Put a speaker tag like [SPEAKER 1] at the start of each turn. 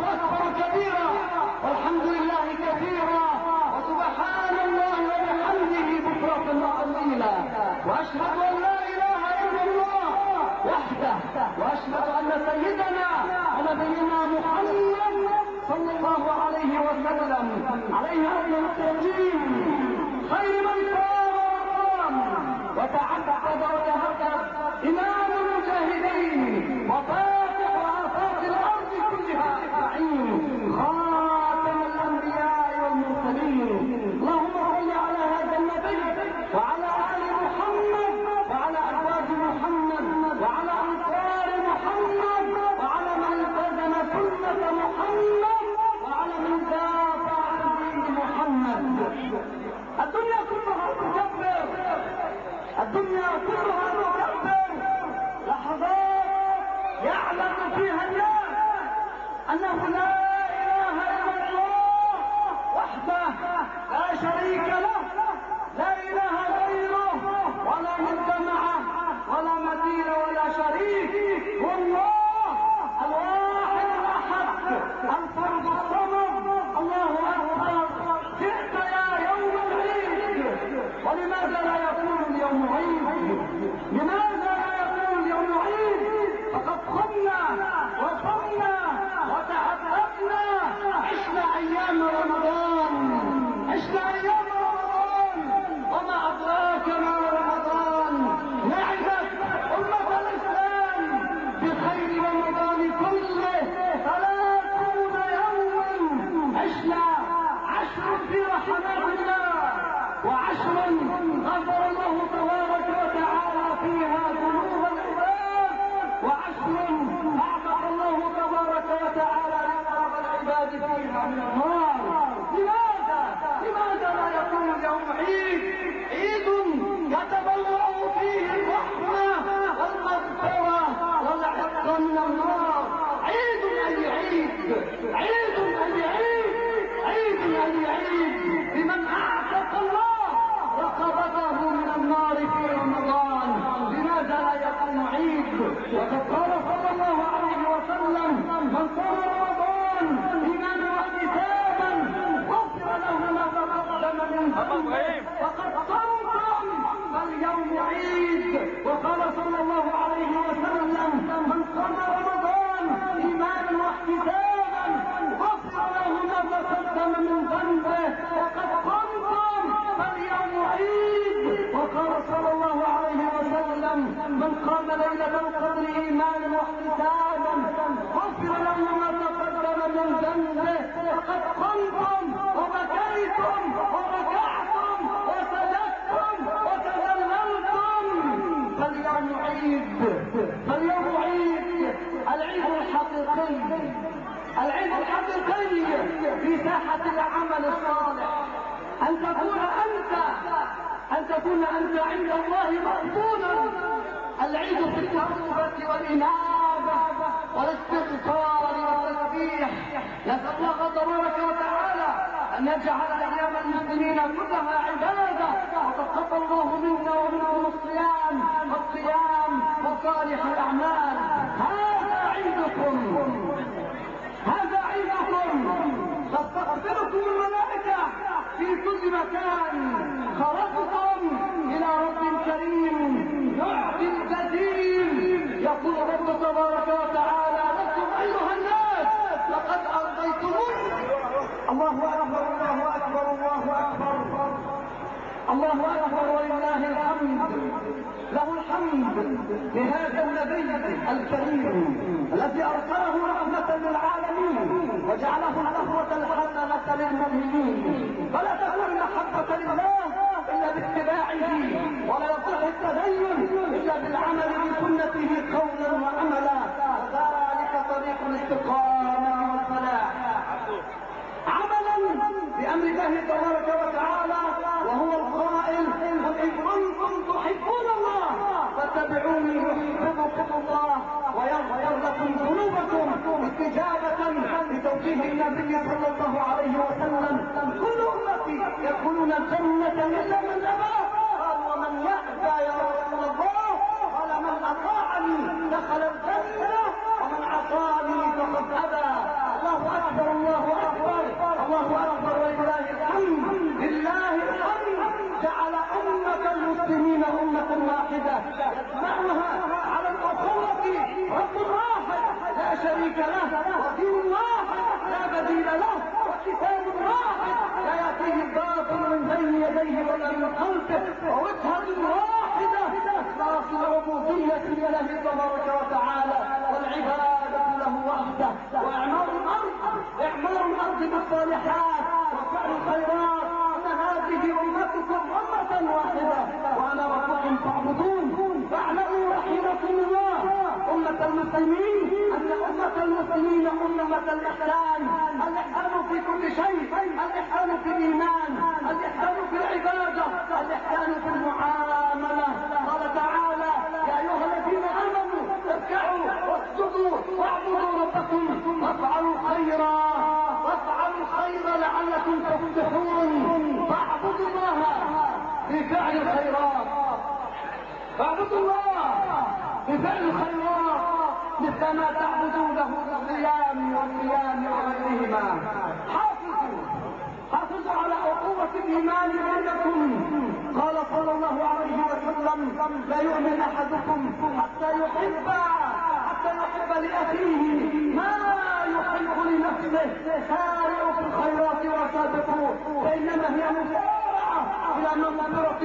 [SPEAKER 1] أكبر كبيرا والحمد لله كثيرا وسبحان الله وبحمده بكرة وأصيلا وأشهد أن لا إله إلا الله وحده وأشهد أن سيدنا ونبينا محمد صلى الله عليه وسلم عليه أفضل التسليم خير من قام وقام وتعبد وتهدد إمام المجاهدين وفاتح آفاق الأرض كلها أجمعين خاتم الأنبياء والمرسلين اللهم صل على هذا النبي وعلى آل محمد وعلى أزواج محمد وعلى أنصار محمد وعلى من التزم سنة محمد وعلى من دافع عن دين محمد. الدنيا كلها تكبر الدنيا كلها تكبر لحظات يعلم فيها الناس أنه لا إله إلا الله وحده لا شريك له لا إله غيره ولا ند معه ولا مثيل ولا شريك هو الله الواحد الأحد الفرد الصمد الله أكبر. جئت يا يوم العيد ولماذا لا يكون اليوم عيد؟ لماذا لا يكون اليوم عيد؟ فقد قمنا وصمنا وتعبدنا عشنا أيام رمضان وما أدراك ما رمضان نعدت أمة الإسلام بخير رمضان كله 30 يوما عشنا 10 في رحمات الله و10 غفر الله تبارك وتعالى فيها ذنوب العباد و10 أعتق الله تبارك وتعالى رقاب العباد فيها من النار. لماذا لا يكون اليوم عيد يتبوأ فيه الرحمة والمغفرة والعتق من النار؟ عيد أي عيد لمن أعتق الله رقبته من النار في رمضان. لماذا لا يكون عيد؟ وقد قال صلى الله عليه وسلم من صام رمضان إيمانا واحتسابا غفر له ما تقدم من ذنبه فقد صمتم فاليوم عيد. وقال صلى الله عليه وسلم من صام رمضان إيمانا واحتسابا غفر له ما تقدم من ذنبه فقد صمتم فاليوم عيد. وقال صلى الله عليه وسلم من قام ليلة القدر إيمانا واحتسابا غفر له ما تقدم من ذنبه فقد قمتم وبكيتم وركعتم وسجدتم وتذللتم فاليوم عيد. العيد الحقيقي في ساحة العمل الصالح أن تكون أنت عند الله مقبولا. العيد في التوبة والإنابة والاستغفار والتسبيح. نسأل الله تبارك وتعالى أن يجعل أيام المسلمين كلها عبادة وتقبل الله منا ومنكم الصيام وصالح الأعمال. هذا عيدكم تستقبلكم الملائكة في كل مكان. خرجتم إلى رب كريم يعطي الجزيل. يقول رب تبارك وتعالى لكم أيها الناس لقد أرضيتموني. الله أكبر الله أكبر الله أكبر الله أكبر ولله الحمد. له الحمد لهذا النبي الكريم الذي أرسله رحمة للعالمين وجعله الأسوة الحسنة للمؤمنين. فلا تكون المحبة لله إلا باتباعه ولا يصح التدين إلا بالعمل بسنته قولا وعملا. وذلك طريق الاستقامة والفلاح. عملا بأمر الله تبارك وتعالى وهو القائل قل إن كنتم تحبون الله فاتبعوني يحببكم الله ويغفر لكم ذنوبكم. استجابة لتوجيه النبي صلى الله عليه وسلم كل أمتي يدخلون الجنة إلا من أبى. قال ومن يأبى يا رسول الله؟ قال من أطاعني دخل الجنة ومن عصاني فقد أبى. الله يجمعها على الأخوة رب واحد لا شريك له، ودين واحد لا بديل له، وكتاب واحد لا يأتيه الباطل من بين يديه ولا من خلفه، ووجهة واحدة إخلاص العبودية لله تبارك وتعالى والعبادة له وحده، وإعمار الأرض بالصالحات وفعل الخيرات. أن هذه أمتكم أمة واحدة وأنا ربكم فاعبدون. فاعلموا رحمكم الله أمة المسلمين أن أمة المسلمين أمة الإحسان. الإحسان في كل شيء، الإحسان في الإيمان، الإحسان في العبادة، الإحسان في المعاملة. قال تعالى يا أيها الذين آمنوا اركعوا واسجدوا واعبدوا ربكم وافعلوا خيرا لعلكم تفلحون. فاعبدوا الله بفعل الخيرات، فاعبدوا الله بفعل الخيرات مثل ما تعبدونه بالصيام والقيام وغيرهما. حافظوا على أخوة الإيمان بينكم. قال صلى الله عليه وسلم لا يؤمن أحدكم حتى يحب لأخيه ما يحب لنفسه. سارعوا في الخيرات وسابقوا، فإنما هي مسارعة إلى مغفرة